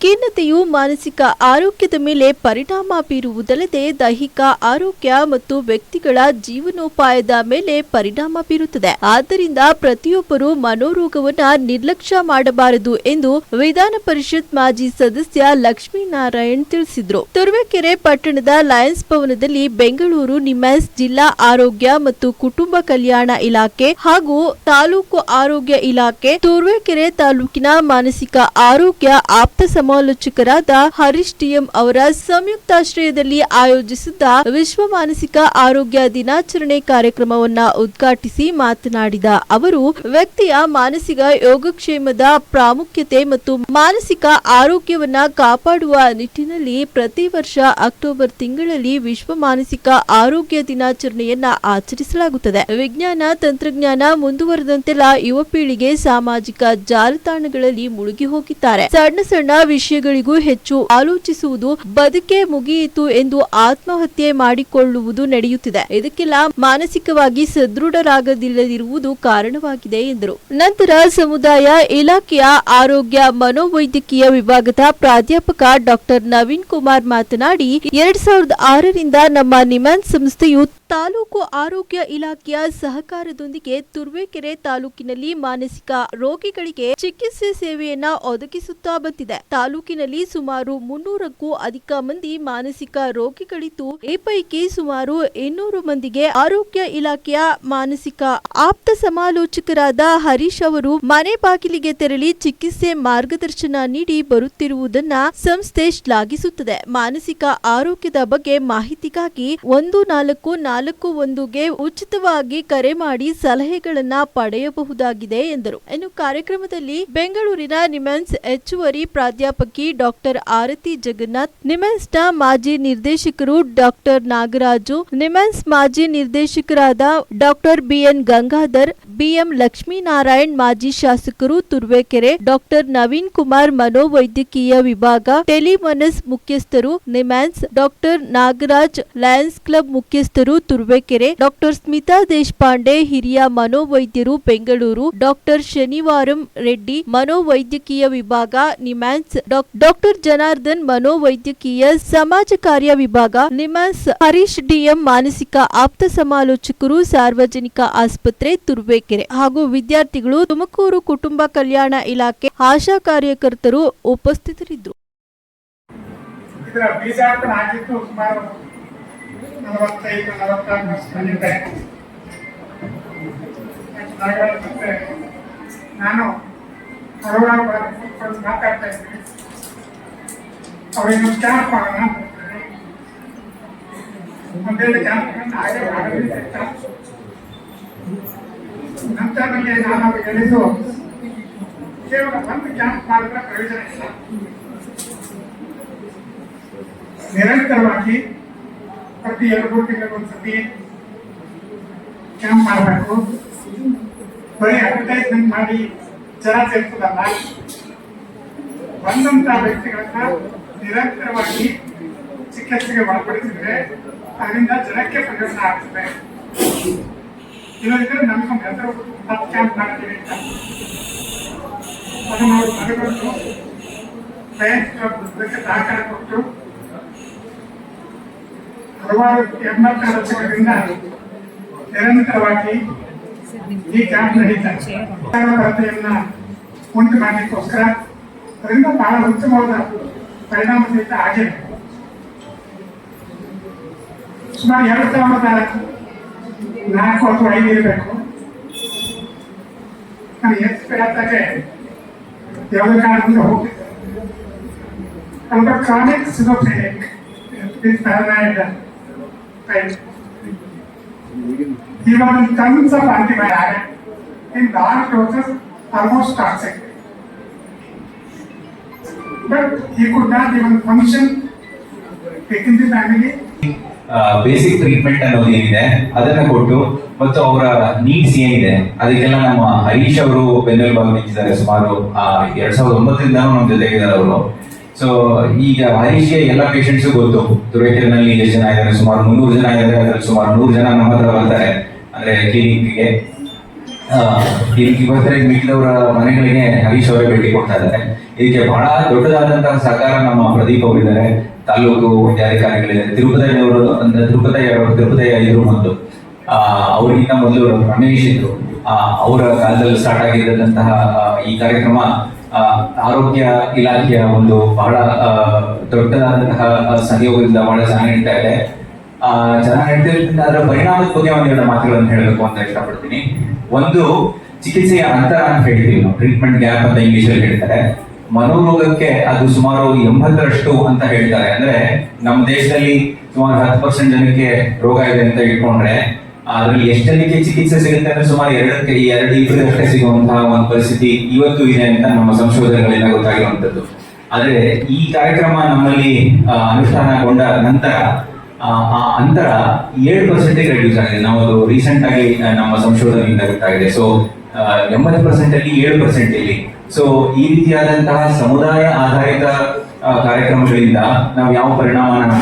ಖಿನ್ನತೆಯು ಮಾನಸಿಕ ಆರೋಗ್ಯದ ಮೇಲೆ ಪರಿಣಾಮ ಬೀರುವುದಲ್ಲದೆ ದೈಹಿಕ ಆರೋಗ್ಯ ಮತ್ತು ವ್ಯಕ್ತಿಗಳ ಜೀವನೋಪಾಯದ ಮೇಲೆ ಪರಿಣಾಮ ಬೀರುತ್ತದೆ. ಆದ್ದರಿಂದ ಪ್ರತಿಯೊಬ್ಬರೂ ಮನೋರೋಗವನ್ನ ನಿರ್ಲಕ್ಷ್ಯ ಮಾಡಬಾರದು ಎಂದು ವಿಧಾನ ಪರಿಷತ್ ಮಾಜಿ ಸದಸ್ಯ ಲಕ್ಷ್ಮೀನಾರಾಯಣ್ ತಿಳಿಸಿದರು. ತುರುವೇಕೆರೆ ಪಟ್ಟಣದ ಲಯನ್ಸ್ ಭವನದಲ್ಲಿ ಬೆಂಗಳೂರು ನಿಮ್ಹಾನ್ಸ್ ಜಿಲ್ಲಾ ಆರೋಗ್ಯ ಮತ್ತು ಕುಟುಂಬ ಕಲ್ಯಾಣ ಇಲಾಖೆ ಹಾಗೂ ತಾಲೂಕು ಆರೋಗ್ಯ ಇಲಾಖೆ, ತುರುವೇಕೆರೆ ತಾಲೂಕಿನ ಮಾನಸಿಕ ಆರೋಗ್ಯ ಆಪ್ತ ಸಮಾಲೋಚಕರಾದ ಹರೀಶ್ ಡಿಎಂ ಅವರ ಸಂಯುಕ್ತಾಶ್ರಯದಲ್ಲಿ ಆಯೋಜಿಸಿದ್ದ ವಿಶ್ವ ಮಾನಸಿಕ ಆರೋಗ್ಯ ದಿನಾಚರಣೆ ಕಾರ್ಯಕ್ರಮವನ್ನ ಉದ್ಘಾಟಿಸಿ ಮಾತನಾಡಿದ ಅವರು, ವ್ಯಕ್ತಿಯ ಮಾನಸಿಕ ಯೋಗಕ್ಷೇಮದ ಪ್ರಾಮುಖ್ಯತೆ ಮತ್ತು ಮಾನಸಿಕ ಆರೋಗ್ಯವನ್ನ ಕಾಪಾಡುವ ನಿಟ್ಟಿನಲ್ಲಿ ಪ್ರತಿ ವರ್ಷ ಅಕ್ಟೋಬರ್ ತಿಂಗಳಲ್ಲಿ ವಿಶ್ವ ಮಾನಸಿಕ ಆರೋಗ್ಯ ದಿನಾಚರಣೆಯನ್ನ ಆಚರಿಸಲಾಗುತ್ತದೆ. ವಿಜ್ಞಾನ ತಂತ್ರಜ್ಞಾನ ಮುಂದುವರೆದಂತೆಲ್ಲ ಯುವ ಪೀಳಿಗೆ ಸಾಮಾಜಿಕ ಜಾಲತಾಣಗಳಲ್ಲಿ ಮುಳುಗಿ ಹೋಗಿದ್ದಾರೆ. ಸಣ್ಣ ಸಣ್ಣ ವಿಷಯಗಳಿಗೂ ಹೆಚ್ಚು ಆಲೋಚಿಸುವುದು, ಬದುಕೆ ಮುಗಿಯಿತು ಎಂದು ಆತ್ಮಹತ್ಯೆ ಮಾಡಿಕೊಳ್ಳುವುದು ನಡೆಯುತ್ತಿದೆ. ಇದಕ್ಕೆಲ್ಲ ಮಾನಸಿಕವಾಗಿ ಸದೃಢರಾಗದಿಲ್ಲದಿರುವುದು ಕಾರಣವಾಗಿದೆ ಎಂದರು. ನಂತರ ಸಮುದಾಯ ಇಲಾಖೆಯ ಆರೋಗ್ಯ ಮನೋವೈದ್ಯಕೀಯ ವಿಭಾಗದ ಪ್ರಾಧ್ಯಾಪಕ ಡಾಕ್ಟರ್ ನವೀನ್ ಕುಮಾರ್ ಮಾತನಾಡಿ, 2006ರಿಂದ ನಮ್ಮ ನಿಮ್ಹಾನ್ಸ್ ಸಂಸ್ಥೆಯು ತಾಲೂಕು ಆರೋಗ್ಯ ಇಲಾಖೆಯ ಸಹಕಾರದೊಂದಿಗೆ ತುರುವೇಕೆರೆ ತಾಲೂಕಿನಲ್ಲಿ ಮಾನಸಿಕ ರೋಗಿಗಳಿಗೆ ಚಿಕಿತ್ಸೆ ಸೇವೆಯನ್ನ ಒದಗಿಸುತ್ತಾ ಬಂದಿದೆ. ತಾಲೂಕಿನಲ್ಲಿ ಸುಮಾರು 300ಕ್ಕೂ ಅಧಿಕ ಮಂದಿ ಮಾನಸಿಕ ರೋಗಿಗಳಿದ್ದು, ಈ ಪೈಕಿ ಸುಮಾರು 200 ಮಂದಿಗೆ ಆರೋಗ್ಯ ಇಲಾಖೆಯ ಮಾನಸಿಕ ಆಪ್ತ ಸಮಾಲೋಚಕರಾದ ಹರೀಶ್ ಅವರು ಮನೆ ಬಾಗಿಲಿಗೆ ತೆರಳಿ ಚಿಕಿತ್ಸೆ ಮಾರ್ಗದರ್ಶನ ನೀಡಿ ಬರುತ್ತಿರುವುದನ್ನ ಸಂಸ್ಥೆ ಶ್ಲಾಘಿಸುತ್ತದೆ. ಮಾನಸಿಕ ಆರೋಗ್ಯದ ಬಗ್ಗೆ ಮಾಹಿತಿಗಾಗಿ 1441ಗೆ ಉಚಿತವಾಗಿ ಕರೆ ಮಾಡಿ ಸಲಹೆಗಳನ್ನ ಪಡೆಯಬಹುದಾಗಿದೆ ಎಂದರು. ಇನ್ನು ಕಾರ್ಯಕ್ರಮದಲ್ಲಿ ಬೆಂಗಳೂರಿನ ನಿಮ್ಹಾನ್ಸ್ ಹೆಚ್ಚುವರಿ ಪ್ರಾಧ್ಯಾಪಕಿ ಡಾಕ್ಟರ್ ಆರತಿ ಜಗನ್ನಾಥ್, ನಿಮ್ಹಾನ್ಸ್ನ ಮಾಜಿ ನಿರ್ದೇಶಕರು ಡಾಕ್ಟರ್ ನಾಗರಾಜು, ನಿಮ್ಹಾನ್ಸ್ ಮಾಜಿ ನಿರ್ದೇಶಕರಾದ doctor B N Gangadhar, B M Lakshminarayan, ಮಾಜಿ ಶಾಸಕರು ತುರುವೇಕೆರೆ ಡಾಕ್ಟರ್ ನವೀನ್ ಕುಮಾರ್, ಮನೋವೈದ್ಯಕೀಯ ವಿಭಾಗ ಟೆಲಿಮನಸ್ ಮುಖ್ಯಸ್ಥರು NIMHANS doctor Nagaraj, lions club ಮುಖ್ಯಸ್ಥರು ತುರುವೇಕೆರೆ ಡಾಕ್ಟರ್ ಸ್ಮಿತಾ ದೇಶಪಾಂಡೆ, ಹಿರಿಯ ಮನೋವೈದ್ಯರು ಬೆಂಗಳೂರು ಡಾಕ್ಟರ್ ಶನಿವಾರಂ ರೆಡ್ಡಿ, ಮನೋವೈದ್ಯಕೀಯ ವಿಭಾಗ ನಿಮ್ಹಾನ್ಸ್ ಡಾಕ್ಟರ್ ಜನಾರ್ದನ್, ಮನೋವೈದ್ಯಕೀಯ ಸಮಾಜ ಕಾರ್ಯ ವಿಭಾಗ ನಿಮ್ಹಾನ್ಸ್ ಹರೀಶ್ ಡಿಎಂ, ಮಾನಸಿಕ ಆಪ್ತ ಸಮಾಲೋಚಕರು ಸಾರ್ವಜನಿಕ ಆಸ್ಪತ್ರೆ ತುರುವೇಕೆರೆ ಹಾಗೂ ವಿದ್ಯಾರ್ಥಿಗಳು, ತುಮಕೂರು ಕುಟುಂಬ ಕಲ್ಯಾಣ ಇಲಾಖೆ ಆಶಾ ಕಾರ್ಯಕರ್ತರು ಉಪಸ್ಥಿತರಿದ್ದರು. ನಾನು ಮಾತಾಡ್ತಾ ಇದ್ದೀನಿ. ಅವರೇನು ಕ್ಯಾಂಪ್ ಮಾಡೋಣ, ಒಂದೆರಡು ಕ್ಯಾಂಪ್ ನಂತರ ನನಗೆ ನಾನು ಹೇಳಿದ್ದು ಕೇವಲ ಒಂದು ಕ್ಯಾಂಪ್ ಮಾಡಿದ್ರೆ ಪ್ರಯೋಜನ ಇಲ್ಲ. ನಿರಂತರವಾಗಿ ಪ್ರತಿ 2-3 ತಿಂಗಳಿಗೊಂದ್ಸತಿ ಕ್ಯಾಂಪ್ ಮಾಡಬೇಕು. ಬರೀ ಅಡ್ವರ್ಟೈಸ್ಮೆಂಟ್ ಮಾಡಿ ಜನ ಸೇರಿಸೋದಲ್ಲ, ಬಂದಂತ ವ್ಯಕ್ತಿಗಳನ್ನ ನಿರಂತರವಾಗಿ ಚಿಕಿತ್ಸೆಗೆ ಒಳಪಡಿಸಿದ್ರೆ ಅದರಿಂದ ಜನಕ್ಕೆ ಪ್ರಯೋಜನ ಆಗ್ತದೆ. ಇಲ್ಲದಿದ್ರೆ ನಮ್ಗೆ ಹೆಸರು 10 ಕ್ಯಾಂಪ್ ಮಾಡ್ತೀವಿ ಅಂತ ಅದನ್ನು ನಾವು ಮನೆಗೊಂಡು ಪ್ರಯತ್ನ ಸಹಕಾರ ಕೊಟ್ಟು ಹಲವಾರು 84 ವರ್ಷಗಳಿಂದ ನಿರಂತರವಾಗಿ ಈ ಕ್ಯಾಂಪ್ ನಡೀತಾರೆ. ಕೊರತೆಯನ್ನ ಉಂಟು ಮಾಡಲಿಕ್ಕೋಸ್ಕರ ಅದರಿಂದ ಬಹಳ ಉತ್ತಮವಾದ ಪರಿಣಾಮ ಸಹಿತ ಆಗಿದೆ. ಸುಮಾರು 2004 ಅಥವಾ 5 ಇರಬೇಕು. ನಾನು ಎಕ್ಸ್ಪೆಕ್ಟಾಗೆ ಯಾವುದೇ ಕಾರಣದಿಂದ ಹೋಗ್ತಿದ್ದೆ. ಸ್ವಲ್ಪ chronic ಸಿಜೋಫ್ರೆನಿಕ್ paranoid type. Even in terms of antibiotic, in large doses, almost toxic. But he could not even function within the family. Basic treatment ಅನ್ನೋದು ಏನಿದೆ ಅದನ್ನ ಕೊಟ್ಟು ಮತ್ತು ಅವರ ನೀಡ್ಸ್ ಏನಿದೆ ಅದಕ್ಕೆಲ್ಲ ನಮ್ಮ ಹರೀಶ್ ಅವರು ಬೆನ್ನೆಲುಬಾಗಿ ನಿಂತಿದ್ದಾರೆ. ಸುಮಾರು 2009ರಿಂದ ನಮ್ಮ ಜೊತೆಗಿದ್ದಾರೆ ಅವರು. ಸೊ ಈಗ ಹರೀಶ್ಗೆ ಎಲ್ಲ ಪೇಷಂಟ್ಸು ಗೊತ್ತು ತುರುವೇಕೆರೆನಲ್ಲಿ ಎಷ್ಟು ಜನ ಇದ್ದಾರೆ, ಸುಮಾರು 300 ಜನ ಇದ್ದಾರೆ. ಅದರಲ್ಲಿ ಸುಮಾರು 100 ಜನ ನಮ್ಮ ಹತ್ರ ಬರ್ತಾರೆ ಅಂದ್ರೆ ಕ್ಲಿನಿಕ್ಗೆ. ಇವತ್ತೇ ಮಿಕ್ಕಿದವರ ಮನೆಗಳಿಗೆ ಹರೀಶ್ ಅವರೇ ಭೇಟಿ ಕೊಡ್ತಾ ಇದ್ದಾರೆ. ಇದಕ್ಕೆ ಬಹಳ ದೊಡ್ಡದಾದಂತಹ ಸಹಕಾರ ನಮ್ಮ ಪ್ರದೀಪ್ ಅವರಿದ್ದಾರೆ, ತಾಲೂಕು ಅಧಿಕಾರಿಗಳಿದ್ದಾರೆ, ತಿರುಪತಿ ಇದ್ರು ಮೊದಲು, ಅವರಿಗಿಂತ ಮೊದಲು ರಮೇಶ್ ಇದ್ರು. ಅವರ ಕಾಲದಲ್ಲಿ ಸ್ಟಾರ್ಟ್ ಆಗಿದ್ದಂತಹ ಈ ಕಾರ್ಯಕ್ರಮ ಆರೋಗ್ಯ ಇಲಾಖೆಯ ಒಂದು ಬಹಳ ದೊಡ್ಡದಾದಂತಹ ಸಹಯೋಗದಿಂದ ಬಹಳ ಚೆನ್ನಾಗಿ ನಡೀತಾ ಇದೆ. ಚೆನ್ನಾಗಿ ನಡೀತಿರೋದ್ರಿಂದ ಅದರ ಪರಿಣಾಮದ ಬಗ್ಗೆ ಒಂದೆರಡು ಮಾತುಗಳನ್ನು ಹೇಳಬೇಕು ಅಂತ ಇಷ್ಟಪಡ್ತೀನಿ. ಒಂದು, ಚಿಕಿತ್ಸೆಯ ಅಂತರ ಅಂತ ಹೇಳ್ತೀವಿ ನಾವು, ಟ್ರೀಟ್ಮೆಂಟ್ ಗ್ಯಾಪ್ ಅಂತ ಇಂಗ್ಲಿಷಲ್ಲಿ ಹೇಳ್ತಾರೆ. ಮನೋರೋಗಕ್ಕೆ ಅದು ಸುಮಾರು 80% ಅಂತ ಹೇಳ್ತಾರೆ. ಅಂದ್ರೆ ನಮ್ಮ ದೇಶದಲ್ಲಿ ಸುಮಾರು 10% ಜನಕ್ಕೆ ರೋಗ ಇದೆ ಅಂತ ಇಟ್ಕೊಂಡ್ರೆ ಅದ್ರಲ್ಲಿ ಎಷ್ಟು ಜನಕ್ಕೆ ಚಿಕಿತ್ಸೆ ಸಿಗುತ್ತೆ ಅಂದ್ರೆ ಸುಮಾರು 2-2 ಸಿಗುವಂತಹ ಒಂದು ಪರಿಸ್ಥಿತಿ ಇವತ್ತು ಇದೆ ಅಂತ ನಮ್ಮ ಸಂಶೋಧನೆಗಳಿಂದ ಗೊತ್ತಾಗಿರುವಂತದ್ದು. ಆದ್ರೆ ಈ ಕಾರ್ಯಕ್ರಮ ನಮ್ಮಲ್ಲಿ ಅನುಷ್ಠಾನಗೊಂಡ ನಂತರ ಆ ಅಂತರ 7% ರೆಡ್ಯೂಸ್ ಆಗಿದೆ. ನಾವು ಅದು ರೀಸೆಂಟ್ ಆಗಿ ನಮ್ಮ ಸಂಶೋಧನೆಯಿಂದ ಗೊತ್ತಾಗಿದೆ. ಸೊ 80% ಅಲ್ಲಿ 7% ಇಲ್ಲಿ. ಸೊ ಈ ರೀತಿಯಾದಂತಹ ಸಮುದಾಯ ಆಧಾರಿತ ಕಾರ್ಯಕ್ರಮಗಳಿಂದ ನಾವು ಯಾವ ಪರಿಣಾಮನ